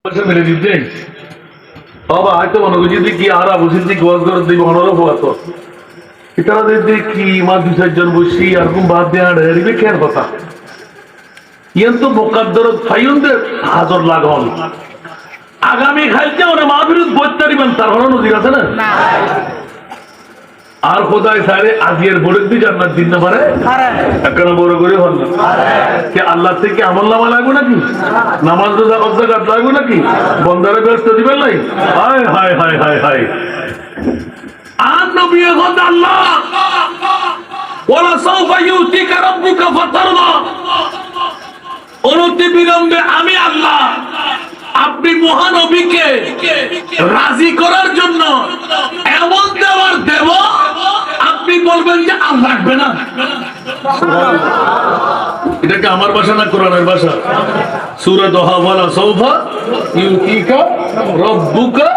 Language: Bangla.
মেরে দিতে বাবা হয়তো মনে করছি কি আর বসে গোয়াজ করে দিই অনরও হওয়া তো এটারা দেখবে কি মা দু চারজন বসি এরকম বাদ দেওয়া রিবে কেন কথা ইয়ান তো মোকাদ্দর ফাইনদের হাজর লাগান আগামী খাইতে ওরা মা বিরুদ্ধ বইতে দিবেন তার হলো নদীর আছে না আর খোদায় সারে আজিয়ের বড় দিয়ে জান্নাত দিন না পারে একখানা বড় করে হল না কে আল্লাহ থেকে আমল নামা লাগবে নাকি নামাজ রোজা জাকাত লাগবে নাকি বন্দারে ব্যস্ত দিবেন নাই হায় হায় হায় হায় হায় আর নবী খোদা আল্লাহ ওয়ালা সাউফা ইউতিকা রাব্বুকা ফাতারদা অনতি বিলম্বে আমি আল্লাহ আপনি মহানবীকে রাজি করার জন্য এমন দেওয়ার দেব আপনি বলবেন যে আর লাগবে না। এটাকে আমার ভাষা না কোরআনের ভাষা। সূরা দোহা ওয়ালা সাউফা ইউতিকা রাব্বুকা